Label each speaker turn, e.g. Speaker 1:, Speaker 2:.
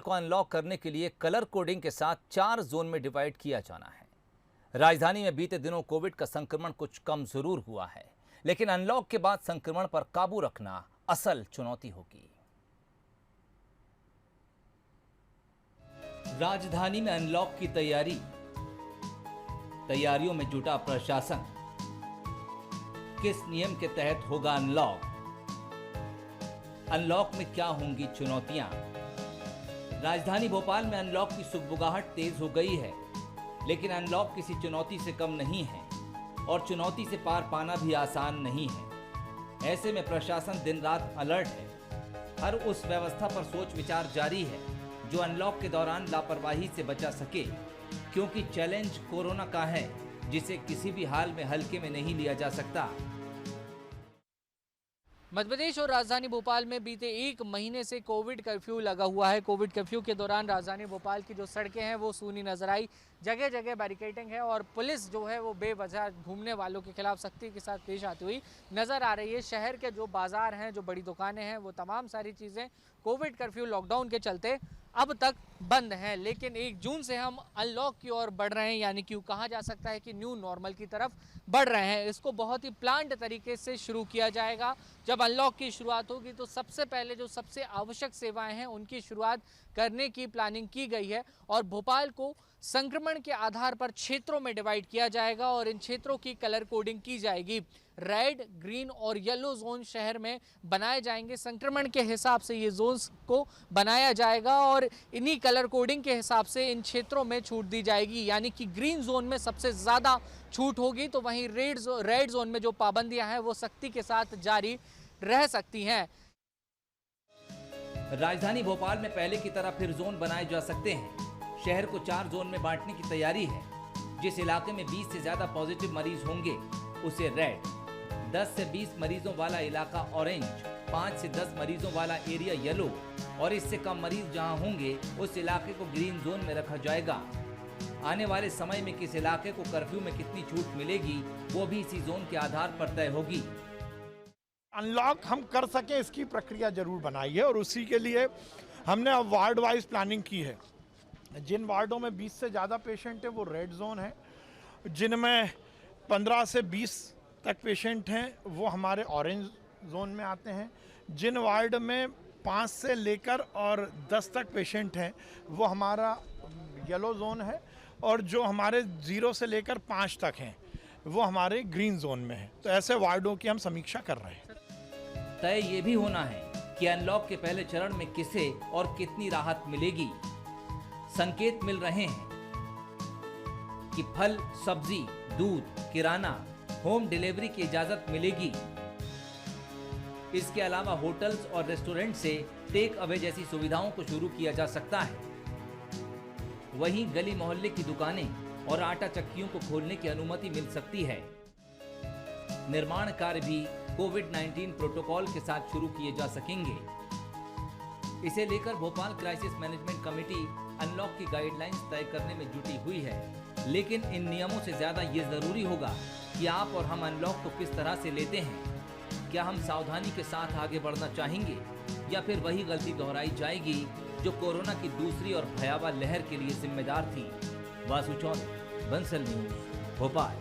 Speaker 1: को अनलॉक करने के लिए कलर कोडिंग के साथ 4 जोन में डिवाइड किया जाना है। राजधानी में बीते दिनों कोविड का संक्रमण कुछ कम जरूर हुआ है, लेकिन अनलॉक के बाद संक्रमण पर काबू रखना असल चुनौती होगी। राजधानी में अनलॉक की तैयारियों में जुटा प्रशासन। किस नियम के तहत होगा अनलॉक? अनलॉक में क्या होंगी चुनौतियां? राजधानी भोपाल में अनलॉक की सुगबुगाहट तेज हो गई है, लेकिन अनलॉक किसी चुनौती से कम नहीं है और चुनौती से पार पाना भी आसान नहीं है। ऐसे में प्रशासन दिन रात अलर्ट है। हर उस व्यवस्था पर सोच विचार जारी है जो अनलॉक के दौरान लापरवाही से बचा सके, क्योंकि चैलेंज कोरोना का है जिसे किसी भी हाल में हल्के में नहीं लिया जा सकता।
Speaker 2: मध्य प्रदेश और राजधानी भोपाल में बीते 1 महीने से कोविड कर्फ्यू लगा हुआ है। कोविड कर्फ्यू के दौरान राजधानी भोपाल की जो सड़कें हैं वो सूनी नजर आई। जगह जगह बैरिकेडिंग है और पुलिस जो है वो बेवजह घूमने वालों के खिलाफ सख्ती के साथ पेश आती हुई नजर आ रही है। शहर के जो बाजार हैं, जो बड़ी दुकानें हैं, वो तमाम सारी चीज़ें कोविड कर्फ्यू लॉकडाउन के चलते अब तक बंद हैं। लेकिन 1 जून से हम अनलॉक की ओर बढ़ रहे हैं, यानी कि कहा जा सकता है कि न्यू नॉर्मल की तरफ बढ़ रहे हैं। इसको बहुत ही प्लान्ड तरीके से शुरू किया जाएगा। जब अनलॉक की शुरुआत होगी तो सबसे पहले जो सबसे आवश्यक सेवाएं हैं उनकी शुरुआत करने की प्लानिंग की गई है और भोपाल को संक्रमण के आधार पर क्षेत्रों में डिवाइड किया जाएगा और इन क्षेत्रों की कलर कोडिंग की जाएगी। रेड, ग्रीन और येलो जोन शहर में बनाए जाएंगे। संक्रमण के हिसाब से ये जोन्स को बनाया जाएगा और इन्हीं कलर कोडिंग के हिसाब से इन क्षेत्रों में छूट दी जाएगी, यानी कि ग्रीन जोन में सबसे ज़्यादा छूट होगी, तो वहीं रेड जोन में जो पाबंदियां हैं वो सख्ती के साथ जारी रह सकती हैं।
Speaker 1: राजधानी भोपाल में पहले की तरह फिर जोन बनाए जा सकते हैं। शहर को 4 जोन में बांटने की तैयारी है। जिस इलाके में 20 से ज्यादा पॉजिटिव मरीज होंगे उसे रेड, 10 से 20 मरीजों वाला इलाका ऑरेंज, 5 से 10 मरीजों वाला एरिया येलो और इससे कम मरीज जहां होंगे उस इलाके को ग्रीन जोन में रखा जाएगा। आने वाले समय में किस इलाके को कर्फ्यू में कितनी छूट मिलेगी वो भी इसी जोन के आधार पर तय होगी।
Speaker 3: अनलॉक हम कर सके इसकी प्रक्रिया जरूर बनाई है और उसी के लिए हमने अब वार्ड वाइज प्लानिंग की है। जिन वार्डों में 20 से ज़्यादा पेशेंट हैं वो रेड जोन है, जिनमें 15 से 20 तक पेशेंट हैं वो हमारे ऑरेंज जोन में आते हैं। जिन वार्ड में 5 से लेकर और 10 तक पेशेंट हैं वो हमारा येलो जोन है और जो हमारे 0 से लेकर 5 तक हैं वो हमारे ग्रीन जोन में है। तो ऐसे वार्डों की हम समीक्षा कर रहे हैं।
Speaker 1: तय ये भी होना है कि अनलॉक के पहले चरण में किसे और कितनी राहत मिलेगी। संकेत मिल रहे हैं कि फल, सब्जी, दूध, किराना, होम डिलीवरी की इजाजत मिलेगी। इसके अलावा होटल्स और रेस्टोरेंट से टेक अवे जैसी सुविधाओं को शुरू किया जा सकता है। वहीं गली मोहल्ले की दुकानें और आटा चक्कियों को खोलने की अनुमति मिल सकती है। निर्माण कार्य भी कोविड-19 प्रोटोकॉल के साथ शुरू किए जा सकेंगे। इसे लेकर Bhopal crisis management committee unlock की गाइडलाइंस तय करने में जुटी हुई है, लेकिन इन नियमों से ज्यादा ये जरूरी होगा कि आप और हम अनलॉक को किस तरह से लेते हैं। क्या हम सावधानी के साथ आगे बढ़ना चाहेंगे या फिर वही गलती दोहराई जाएगी जो कोरोना की दूसरी और भयावह लहर के लिए जिम्मेदार थी। वासु चौधरी, बंसल न्यूज, भोपाल।